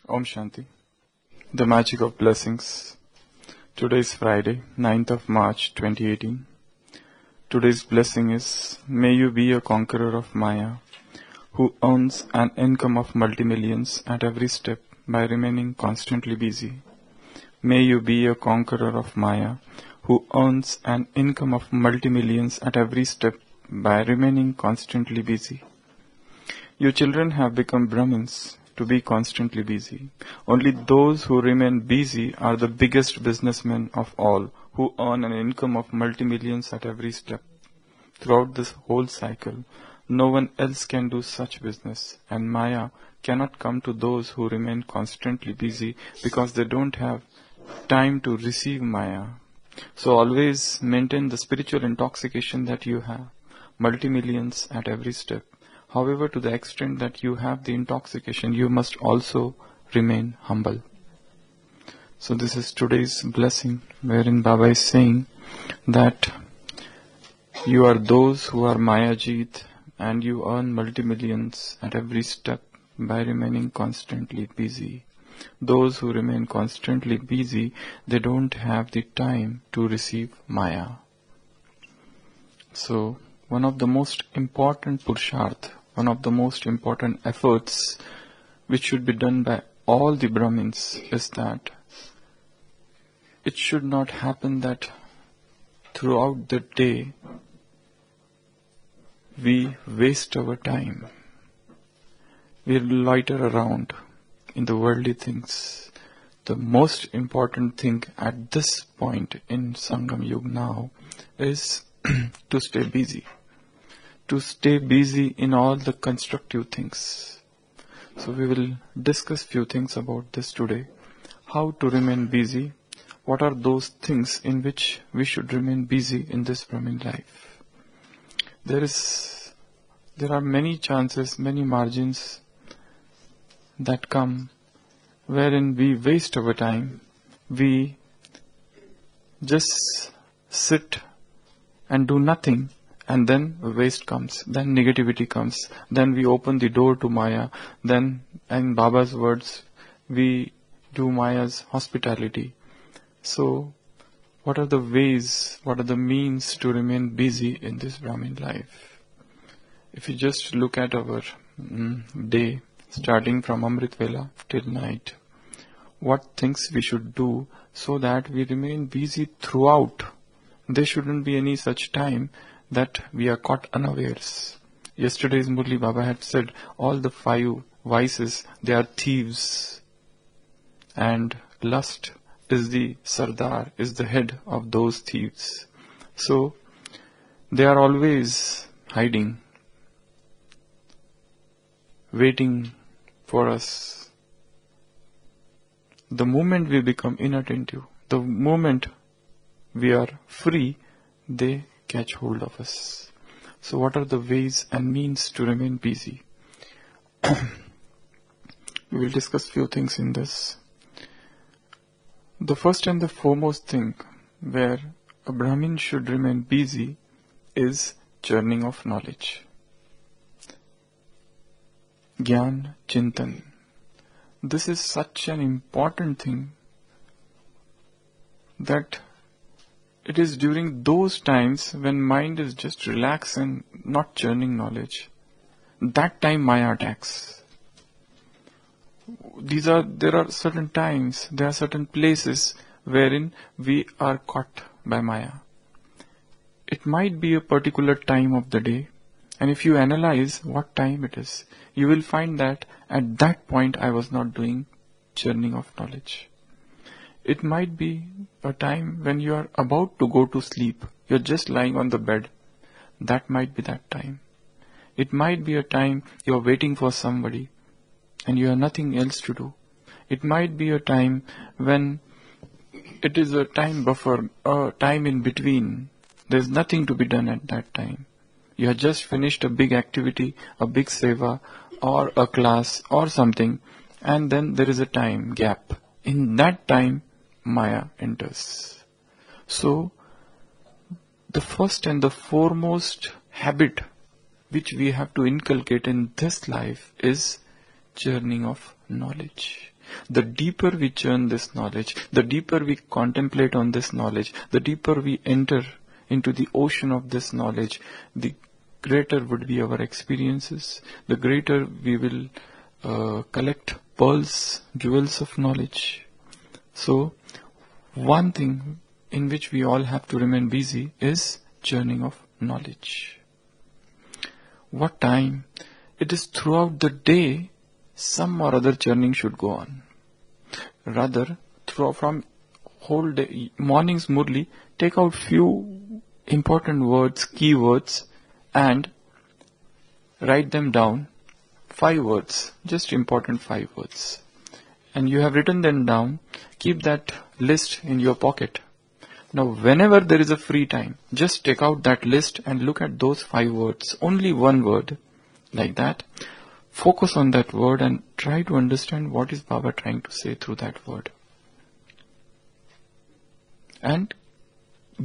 Om Shanti. The magic of blessings. Today is Friday, 9th of March 2018. Today's blessing is, may you be a conqueror of Maya, who earns an income of multi-millions at every step by remaining constantly busy. May you be a conqueror of Maya, who earns an income of multi-millions at every step by remaining constantly busy. You children have become Brahmins to be constantly busy. Only those who remain busy are the biggest businessmen of all, who earn an income of multi-millions at every step. Throughout this whole cycle, no one else can do such business, and Maya cannot come to those who remain constantly busy because they don't have time to receive Maya. So always maintain the spiritual intoxication that you have, multi-millions at every step. However, to the extent that you have the intoxication, you must also remain humble. So this is today's blessing, wherein Baba is saying that you are those who are Mayajit and you earn multi-millions at every step by remaining constantly busy. Those who remain constantly busy, they don't have the time to receive Maya. So, one of the most important purusharth, one of the most important efforts which should be done by all the Brahmins is that it should not happen that throughout the day we waste our time. We loiter around in the worldly things. The most important thing at this point in Sangam Yuga now is to stay busy. To stay busy in all the constructive things. So we will discuss few things about this today. How to remain busy. What are those things in which we should remain busy in this Brahmin life? There are many chances, many margins that come wherein we waste our time. We just sit and do nothing. And then waste comes, then negativity comes, then we open the door to Maya, then in Baba's words, we do Maya's hospitality. So, what are the ways, what are the means to remain busy in this Brahmin life? If you just look at our day, starting from Amrit Vela till night, what things we should do so that we remain busy throughout. There shouldn't be any such time that we are caught unawares. Yesterday's Murli Baba had said all the 5 vices, they are thieves. And lust is the Sardar, is the head of those thieves. So, they are always hiding, waiting for us. The moment we become inattentive, the moment we are free, they catch hold of us. So what are the ways and means to remain busy? We will discuss few things in this. The first and the foremost thing where a Brahmin should remain busy is churning of knowledge. Gyan Chintan. This is such an important thing that it is during those times when mind is just relaxed and not churning knowledge. That time Maya attacks. There are certain times, there are certain places wherein we are caught by Maya. It might be a particular time of the day, and if you analyze what time it is, you will find that at that point I was not doing churning of knowledge. It might be a time when you are about to go to sleep. You're just lying on the bed. That might be that time. It might be a time you're waiting for somebody and you have nothing else to do. It might be a time when it is a time buffer, a time in between. There's nothing to be done at that time. You have just finished a big activity, a big seva, or a class, or something, and then there is a time gap. In that time, Maya enters. So, the first and the foremost habit which we have to inculcate in this life is churning of knowledge. The deeper we churn this knowledge, the deeper we contemplate on this knowledge, the deeper we enter into the ocean of this knowledge, the greater would be our experiences, the greater we will collect pearls, jewels of knowledge. So, one thing in which we all have to remain busy is churning of knowledge. What time? It is throughout the day some or other churning should go on. Rather, from whole day, mornings Murli, take out few important words, key words, and write them down. 5 words, just important 5 words. And you have written them down, keep that list in your pocket. Now, whenever there is a free time, just take out that list and look at those 5 words, only one word, like that. Focus on that word and try to understand what is Baba trying to say through that word. And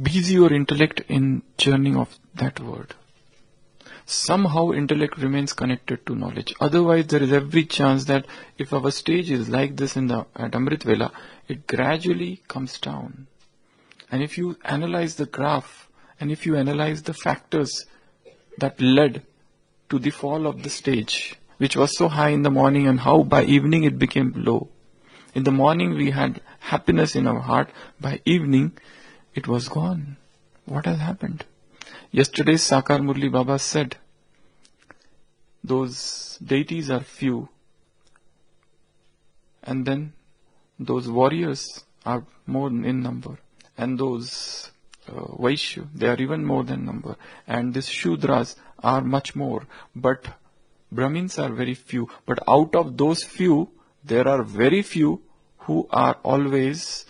busy your intellect in churning of that word. Somehow intellect remains connected to knowledge. Otherwise, there is every chance that if our stage is like this at Amrit Vela, it gradually comes down. And if you analyze the graph, and if you analyze the factors that led to the fall of the stage, which was so high in the morning and how by evening it became low. In the morning we had happiness in our heart, by evening it was gone. What has happened? Yesterday's Sakar Murli Baba said, those deities are few, and then those warriors are more in number, and those Vaishya, they are even more than number, and these Shudras are much more, but Brahmins are very few. But out of those few, there are very few who are always,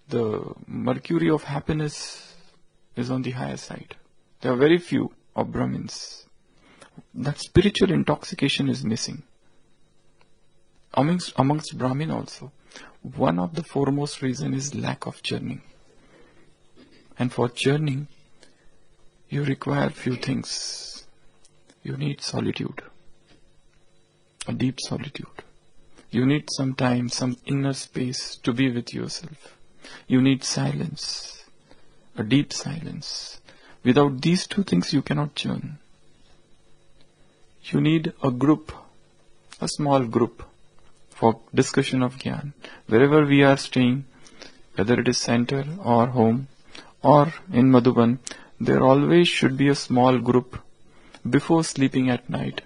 the mercury of happiness is on the higher side. There are very few of Brahmins. That spiritual intoxication is missing. Amongst Brahmin also. One of the foremost reason is lack of churning. And for churning, you require few things. You need solitude. A deep solitude. You need some time, some inner space to be with yourself. You need silence. A deep silence. Without these 2 things you cannot churn. You need a group, a small group for discussion of Gyan. Wherever we are staying, whether it is center or home or in Madhuban, there always should be a small group. Before sleeping at night,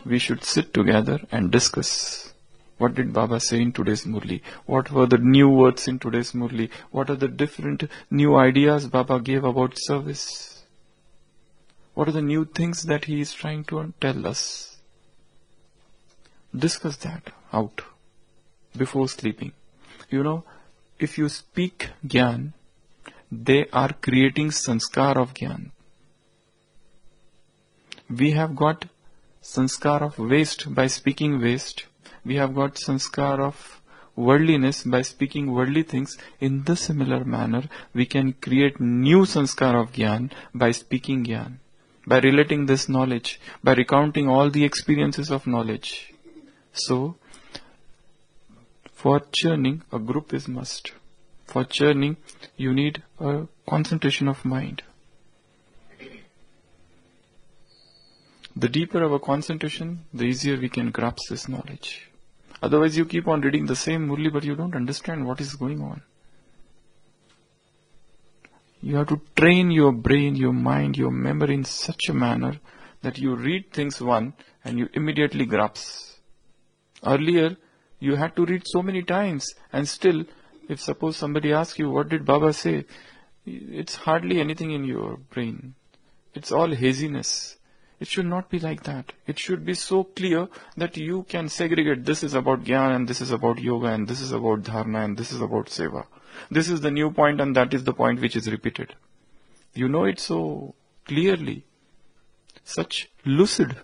we should sit together and discuss. What did Baba say in today's Murli? What were the new words in today's Murli? What are the different new ideas Baba gave about service? What are the new things that he is trying to tell us? Discuss that out before sleeping. You know, if you speak Gyan, they are creating sanskar of Gyan. We have got sanskar of waste by speaking waste. We have got sanskar of worldliness by speaking worldly things. In the similar manner, we can create new sanskar of Gyan by speaking Gyan, by relating this knowledge, by recounting all the experiences of knowledge. So, for churning, a group is must. For churning, you need a concentration of mind. The deeper our concentration, the easier we can grasp this knowledge. Otherwise, you keep on reading the same Murli, but you don't understand what is going on. You have to train your brain, your mind, your memory in such a manner that you read things one and you immediately grasp. Earlier, you had to read so many times, and still, if suppose somebody asks you, what did Baba say? It's hardly anything in your brain. It's all haziness. It should not be like that. It should be so clear that you can segregate, this is about Gyan, and this is about Yoga, and this is about Dharana, and this is about Seva. This is the new point, and that is the point which is repeated. You know it so clearly. Such lucid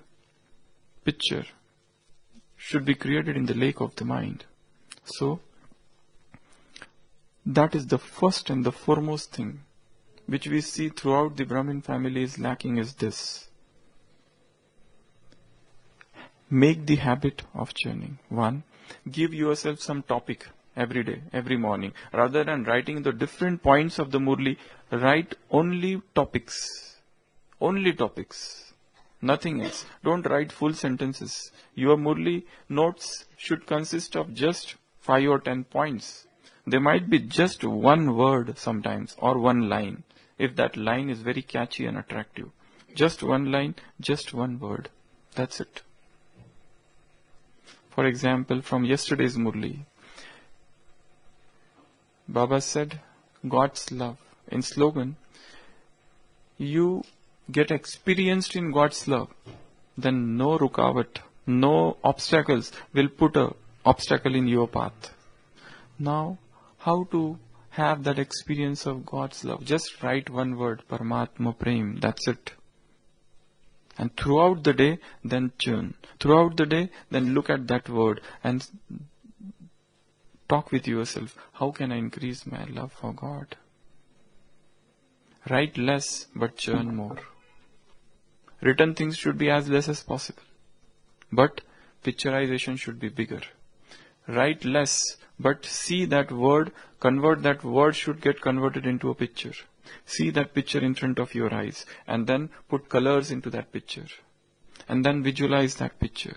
picture should be created in the lake of the mind. So, that is the first and the foremost thing which we see throughout the Brahmin family is lacking is this. Make the habit of churning. 1. Give yourself some topic every day, every morning. Rather than writing the different points of the Murli, write only topics. Only topics. Nothing else. Don't write full sentences. Your Murli notes should consist of just 5 or 10 points. There might be just one word sometimes or one line. If that line is very catchy and attractive. Just one line, just one word. That's it. For example, from yesterday's Murli, Baba said, God's love. In slogan, you get experienced in God's love, then no rukavat, no obstacles will put a obstacle in your path. Now, how to have that experience of God's love? Just write one word, Paramatma Prem, that's it. And throughout the day, then churn. Throughout the day, then look at that word and talk with yourself. How can I increase my love for God? Write less, but churn more. Written things should be as less as possible. But picturization should be bigger. Write less, but see that word, convert that word should get converted into a picture. See that picture in front of your eyes and then put colors into that picture. And then visualize that picture.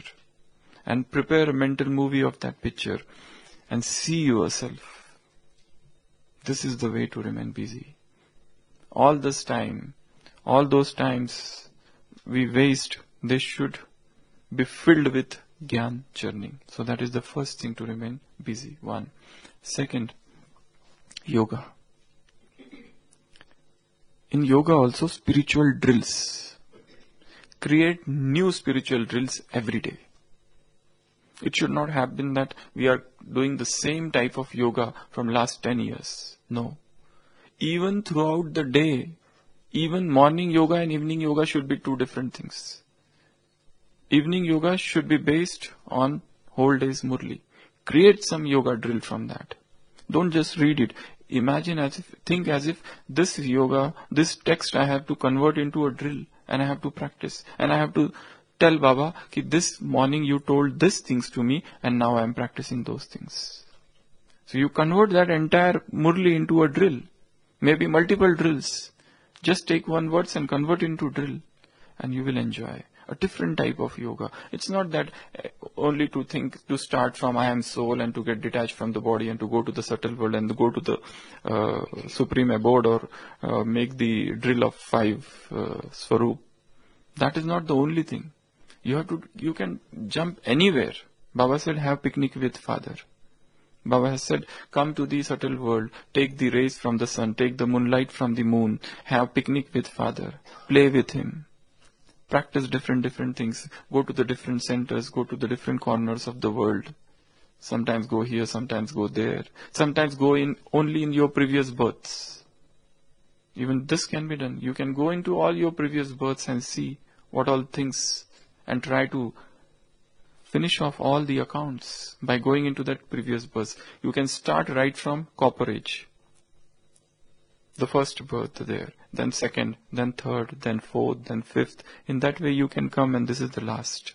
And prepare a mental movie of that picture. And see yourself. This is the way to remain busy. All this time, all those times we waste, they should be filled with Gyan churning. So that is the first thing to remain busy. 1. Second, yoga. In yoga also spiritual drills. Create new spiritual drills every day. It should not have been that we are doing the same type of yoga from last 10 years. No. Even throughout the day, even morning yoga and evening yoga should be two different things. Evening yoga should be based on whole day's Murli. Create some yoga drill from that. Don't just read it. Think as if this yoga, this text I have to convert into a drill and I have to practice. And I have to tell Baba, that this morning you told these things to me and now I am practicing those things. So you convert that entire Murli into a drill. Maybe multiple drills. Just take one words and convert into drill. And you will enjoy a different type of yoga. It's not that only to start from I am soul and to get detached from the body and to go to the subtle world and to go to the supreme abode or make the drill of 5 Swarup. That is not the only thing. You can jump anywhere. Baba said, have picnic with Father. Baba has said, come to the subtle world, take the rays from the sun, take the moonlight from the moon, have picnic with Father, play with him. Practice different things. Go to the different centers. Go to the different corners of the world. Sometimes go here, sometimes go there. Sometimes go in only in your previous births. Even this can be done. You can go into all your previous births and see what all things and try to finish off all the accounts by going into that previous birth. You can start right from copper age. The first birth there, then second, then third, then fourth, then fifth. In that way you can come and this is the last.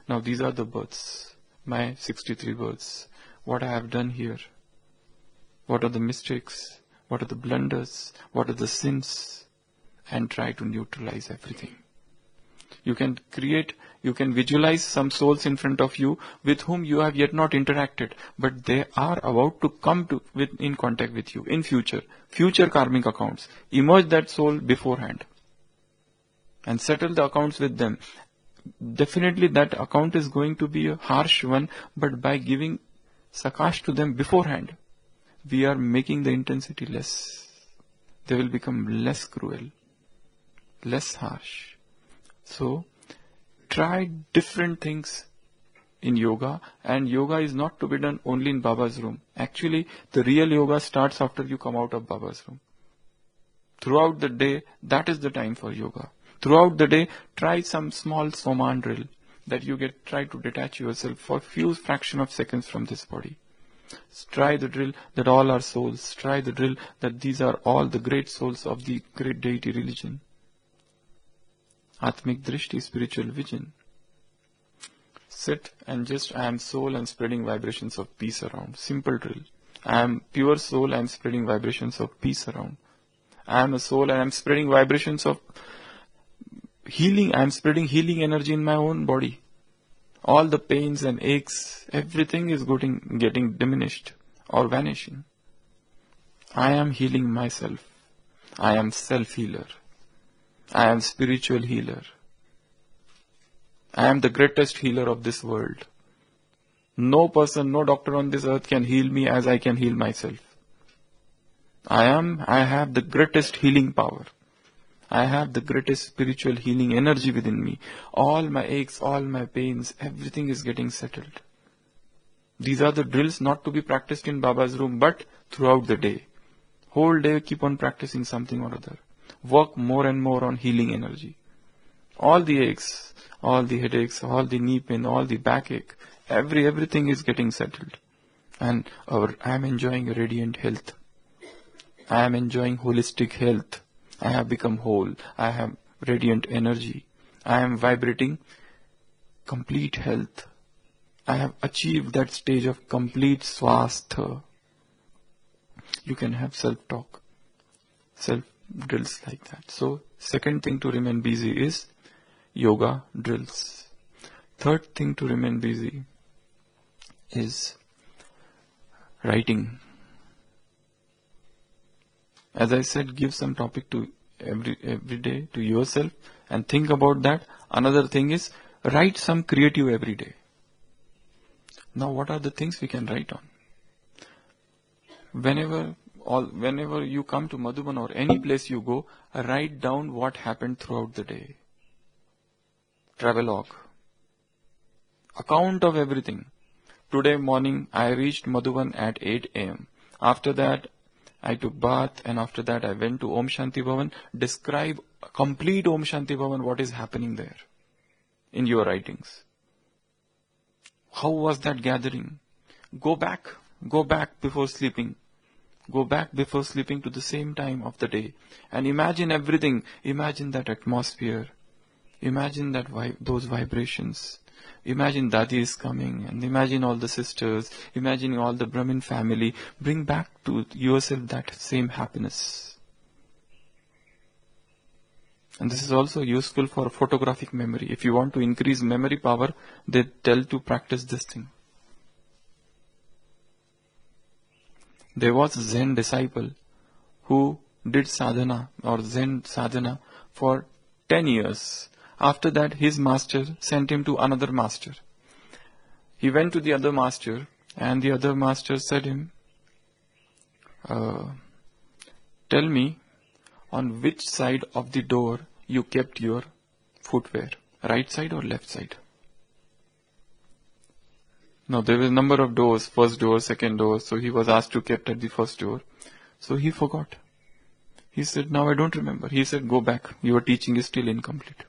Now these are the births, my 63 births. What I have done here. What are the mistakes? What are the blunders? What are the sins? And try to neutralize everything. You can visualize some souls in front of you with whom you have yet not interacted, but they are about to come in contact with you in future karmic accounts. Emerge that soul beforehand and settle the accounts with them. Definitely that account is going to be a harsh one, but by giving sakash to them beforehand, we are making the intensity less. They will become less cruel, less harsh. So, try different things in yoga, and yoga is not to be done only in Baba's room. Actually, the real yoga starts after you come out of Baba's room. Throughout the day, that is the time for yoga. Throughout the day, try some small soman drill that you try to detach yourself for a few fraction of seconds from this body. Try the drill that all are souls. Try the drill that these are all the great souls of the great deity religion. Atmik Drishti, spiritual vision. Sit and just I am soul and spreading vibrations of peace around. Simple drill. I am pure soul, I am spreading vibrations of peace around. I am a soul and I am spreading vibrations of healing. I am spreading healing energy in my own body. All the pains and aches, everything is getting diminished or vanishing. I am healing myself. I am self-healer. I am spiritual healer. I am the greatest healer of this world. No person, no doctor on this earth can heal me as I can heal myself. I have the greatest healing power. I have the greatest spiritual healing energy within me. All my aches, all my pains, everything is getting settled. These are the drills not to be practiced in Baba's room, but throughout the day. Whole day keep on practicing something or other. Work more and more on healing energy. All the aches, all the headaches, all the knee pain, all the backache, everything is getting settled. And I am enjoying radiant health. I am enjoying holistic health. I have become whole. I have radiant energy. I am vibrating complete health. I have achieved that stage of complete swastha. You can have self-talk, self-drills like that. So, second thing to remain busy is yoga drills. Third thing to remain busy is writing. As I said, give some topic to every day to yourself and think about that. Another thing is write some creative every day. Now, what are the things we can write on? Whenever you come to Madhuban or any place you go, write down what happened throughout the day. Travelogue. Account of everything. Today morning, I reached Madhuban at 8 a.m. After that, I took bath and after that I went to Om Shanti Bhavan. Describe complete Om Shanti Bhavan, what is happening there in your writings. How was that gathering? Go back before sleeping. Go back before sleeping to the same time of the day and imagine everything. Imagine that atmosphere. Imagine that those vibrations. Imagine Dadi is coming and imagine all the sisters, imagine all the Brahmin family. Bring back to yourself that same happiness. And this is also useful for photographic memory. If you want to increase memory power, they tell to practice this thing. There was a Zen disciple who did sadhana or Zen sadhana for 10 years. After that, his master sent him to another master. He went to the other master and the other master said him, tell me on which side of the door you kept your footwear, right side or left side? Now there was a number of doors, first door, second door, so he was asked to keep at the first door. So he forgot. He said, now I don't remember. He said, go back, your teaching is still incomplete.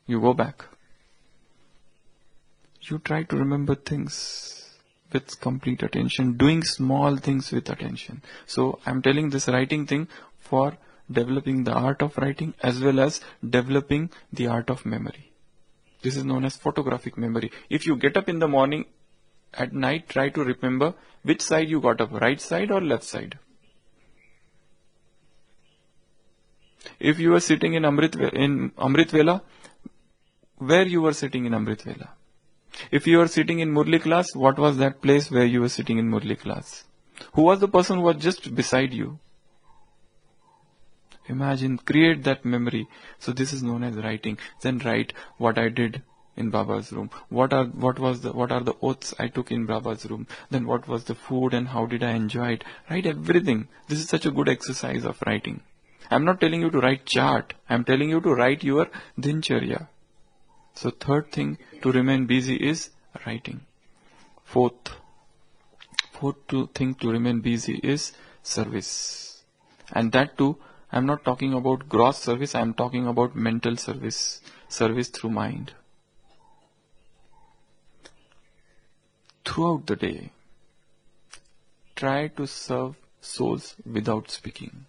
You go back. You try to remember things with complete attention, doing small things with attention. So I'm telling this writing thing for developing the art of writing as well as developing the art of memory. This is known as photographic memory. If you get up in the morning, at night try to remember which side you got up, right side or left side. If you were sitting in Amrit Vela, where you were sitting in Amrit Vela? If you were sitting in Murli class, what was that place where you were sitting in Murli class? Who was the person who was just beside you? Imagine, create that memory. So this is known as writing. Then write what I did in Baba's room. What are the oaths I took in Baba's room? Then what was the food and how did I enjoy it? Write everything. This is such a good exercise of writing. I'm not telling you to write chart. I'm telling you to write your dincharya. So third thing to remain busy is writing. Fourth thing to remain busy is service. And that too, I'm not talking about gross service, I'm talking about mental service. Service through mind. Throughout the day, try to serve souls without speaking.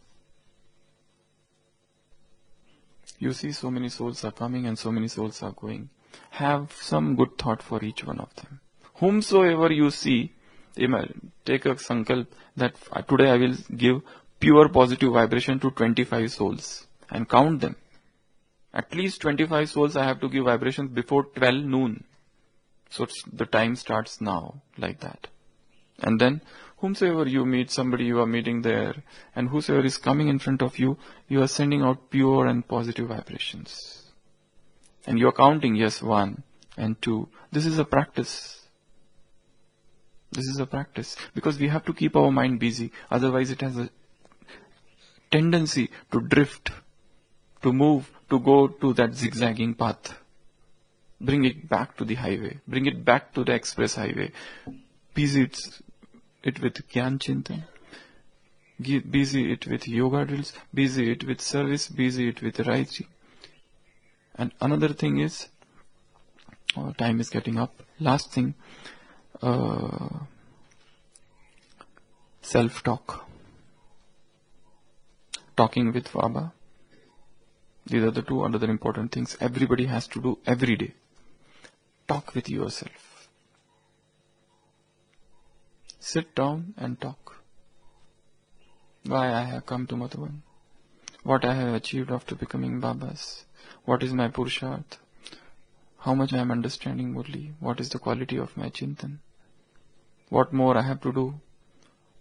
You see, so many souls are coming and so many souls are going. Have some good thought for each one of them. Whomsoever you see, take a sankalp that today I will give pure positive vibration to 25 souls and count them. At least 25 souls I have to give vibrations before 12 noon. So the time starts now, like that. And then, whomsoever you meet, somebody you are meeting there, and whosoever is coming in front of you, you are sending out pure and positive vibrations. And you are counting, yes, 1 and 2. This is a practice. This is a practice. Because we have to keep our mind busy. Otherwise it has a tendency to drift, to move, to go to that zigzagging path. Bring it back to the highway. Bring it back to the express highway. Busy it with Gyan Chintan. Busy it with yoga drills. Busy it with service. Busy it with writing. And another thing is, time is getting up. Last thing, self-talk. Talking with Baba. These are the two other important things everybody has to do every day. Talk with yourself. Sit down and talk. Why I have come to Madhuban. What I have achieved after becoming Baba's. What is my Purusharth? How much I am understanding Murli. What is the quality of my Chintan? What more I have to do?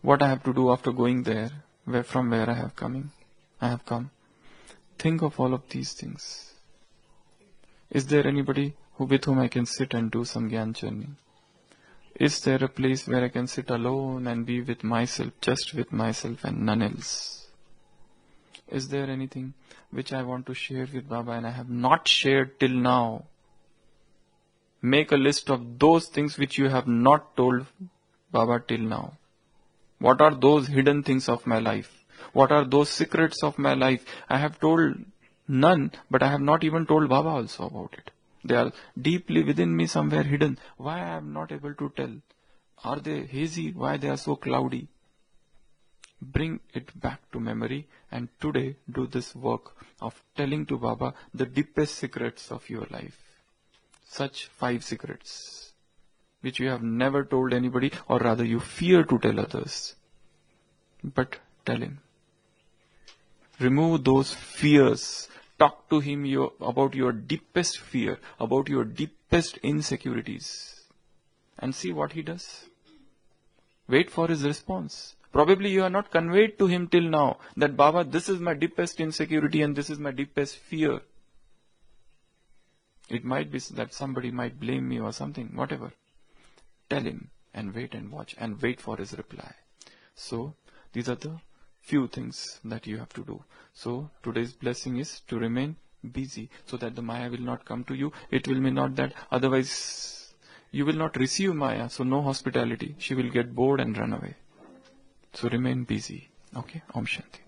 What I have to do after going there, from where I have come. Think of all of these things. Is there anybody with whom I can sit and do some Gyan journey? Is there a place where I can sit alone and be with myself, just with myself and none else? Is there anything which I want to share with Baba and I have not shared till now? Make a list of those things which you have not told Baba till now. What are those hidden things of my life? What are those secrets of my life? I have told none, but I have not even told Baba also about it. They are deeply within me, somewhere hidden. Why I am not able to tell? Are they hazy? Why they are so cloudy? Bring it back to memory and today do this work of telling to Baba the deepest secrets of your life. Such 5 secrets which you have never told anybody, or rather you fear to tell others. But tell him. Remove those fears. Talk to him about your deepest fear, about your deepest insecurities. And see what he does. Wait for his response. Probably you are not conveyed to him till now that Baba, this is my deepest insecurity and this is my deepest fear. It might be that somebody might blame me or something, whatever. Tell him and watch and wait for his reply. So, these are the few things that you have to do. So, today's blessing is to remain busy so that the Maya will not come to you. It will mean not that, otherwise you will not receive Maya, so no hospitality. She will get bored and run away. So, remain busy. Okay? Om Shanti.